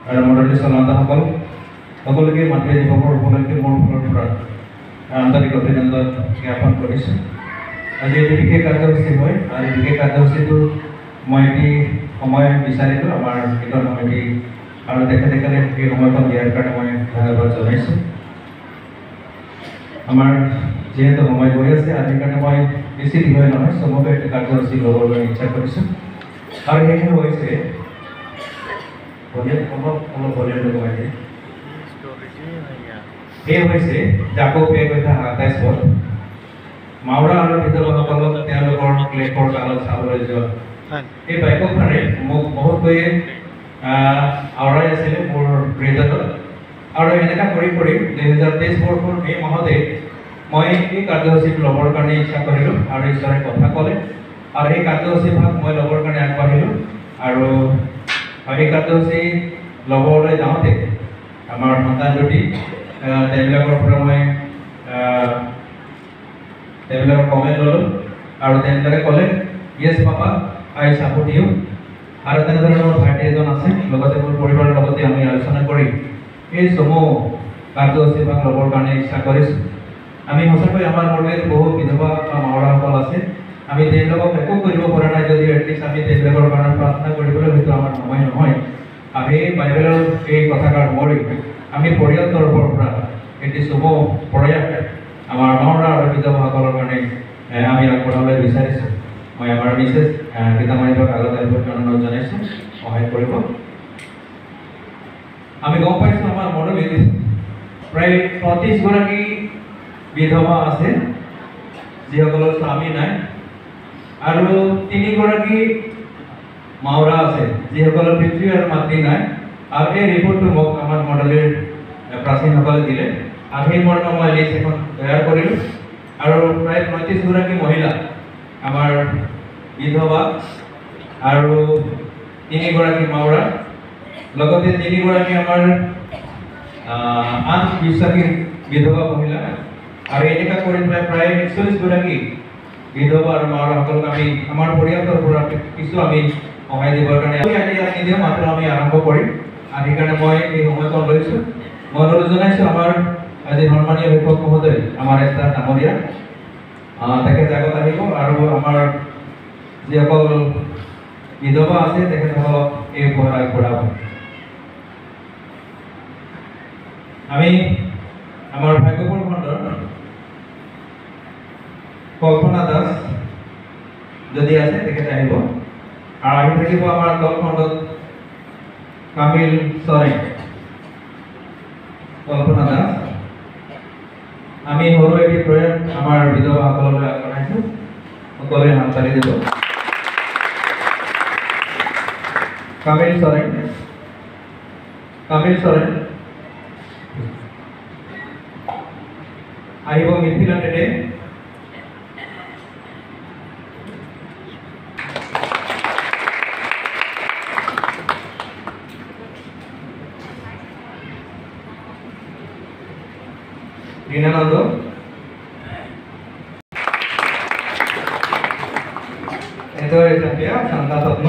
আৰু মণ্ডলী চলান্তাসকল সকলোকে মাতৃ দিৱসৰ উপলক্ষে মোৰ ফালৰ পৰা আন্তৰিক অভিনন্দন জ্ঞাপন কৰিছোঁ। আজি এটি বিশেষ কাৰ্যসূচী হয় আৰু এই বিশেষ কাৰ্যসূচীটো মই এটি সময় বিচাৰিলোঁ আমাৰ কীৰ্তন সমিতি আৰু তেখেতে এই সময়খন দিয়াৰ কাৰণে মই ধন্যবাদ জনাইছোঁ। আমাৰ যিহেতু সময় গৈ আছে আজিৰ কাৰণে মই বেছি দীঘল নহয় চমুকৈ এটি কাৰ্যসূচী ল'বৰ কাৰণে ইচ্ছা কৰিছোঁ আৰু সেইখিনি হৈছে এই হৈছে জাকো পে কথা ২৭ পদ মাউৰা আৰু বিধৱাসকলক তেওঁলোকৰ ক্লেশৰ কালত চাবলৈ যোৱা এই বাক্যখনে মোক বহুতকৈ আওৰাই আছিলে মোৰ হৃদয়ত আৰু এনেকুৱা কৰি ২০২৩ বৰ্ষৰ মে মাহতে মই এই কাৰ্যসূচীটো ল'বৰ কাৰণে ইচ্ছা কৰিলোঁ আৰু ঈশ্বৰে কথা ক'লে আৰু এই কাৰ্যসূচী ভাগ মই ল'বৰ কাৰণে আগবাঢ়িলোঁ আৰু এই কাৰ্যসূচী ল'বলৈ যাওঁতে আমাৰ সন্তান দুটি তেওঁলোকৰ পৰা মই তেওঁলোকৰ কমেণ্ট ল'লোঁ আৰু তেওঁলোকে ক'লে য়েছ পাপা আই ছাপোৰ্ট ইউ আৰু তেনেদৰে মোৰ ভাইটি এজন আছে লগতে মোৰ পৰিবাৰৰ লগতে আমি আলোচনা কৰি এই চমু কাৰ্যসূচী ভাগ ল'বৰ কাৰণে ইচ্ছা কৰিছোঁ। আমি সঁচাকৈ আমাৰ মণ্ডলীত বহু বিধৱা বা মাউৰাসকল আছে আমি তেওঁলোকক একো কৰিব পৰা নাই যদি এটলিষ্ট আমি তেওঁলোকৰ কাৰণে প্ৰাৰ্থনা কৰিবলৈ হয়তো আমাৰ সময় নহয় আমি বাইবেলৰ এই কথাষাৰ মৰি আমি পৰিয়াল তৰফৰ পৰা এটি চমু প্ৰয়াস আমাৰ মাউৰা আৰু বিধৱাসকলৰ কাৰণে আমি আগবঢ়াবলৈ বিচাৰিছোঁ। মই আমাৰ বিশেষ গীতামাৰীক আগত আহিবলৈ অনুৰোধ জনাইছোঁ সহায় কৰিব। আমি গম পাইছোঁ আমাৰ মণ্ডলীত প্ৰায় ৩৫গৰাকী বিধৱা আছে যিসকলৰ স্বামী নাই আৰু ৩গৰাকী মাউৰা আছে যিসকলৰ পিতৃ আৰু মাতৃ নাই আৰু এই ৰিপৰ্টটো মোক আমাৰ মণ্ডলীৰ প্ৰাচীনসকলে দিলে আৰু সেই মৰ্মে মই লিষ্ট এখন তৈয়াৰ কৰিলোঁ আৰু প্ৰায় ৩৫গৰাকী মহিলা আমাৰ বিধৱা আৰু ৩গৰাকী মাউৰা লগতে ৩গৰাকী আমাৰ আন বিশ্বাসী বিধৱা মহিলা আৰু এনেকুৱা কৰি প্ৰায় ৪১গৰাকী বিধৱা আৰু মাউৰাসকলক আমি আমাৰ পৰিয়ালৰ পৰা কিছু আমি সহায় দিবৰ কাৰণে নিদিওঁ মাত্ৰ আমি আৰম্ভ কৰিম আৰু সেইকাৰণে মই এই সময়কণ লৈছোঁ। মই অনুৰোধ জনাইছোঁ আমাৰ আজি সন্মানীয় শিক্ষক মহোদয় আমাৰ এটা ডাঙৰীয়া তেখেত আগত আহিব আৰু আমাৰ যিসকল বিধৱা আছে তেখেতসকলক এই উপহাৰ আগবঢ়াব। আমি আমাৰ ভাগ্যপুৰ খণ্ডৰ কল্পনা দাস যদি আছে তেখেতে আহিব আৰু আহি থাকিব আমাৰ দল খণ্ডত কামিল চৰেং কল্পনা দাস আমি সৰু এটি প্ৰয়াস আমাৰ বিধৱাসকললৈ আগবঢ়াইছোঁ সকলোৱে হাত তালি দিব। কামিল চৰেং আহিব মিথিলা টেটে ঋণানন্দ এদৰে জাতীয় শান্তা স্বপ্ন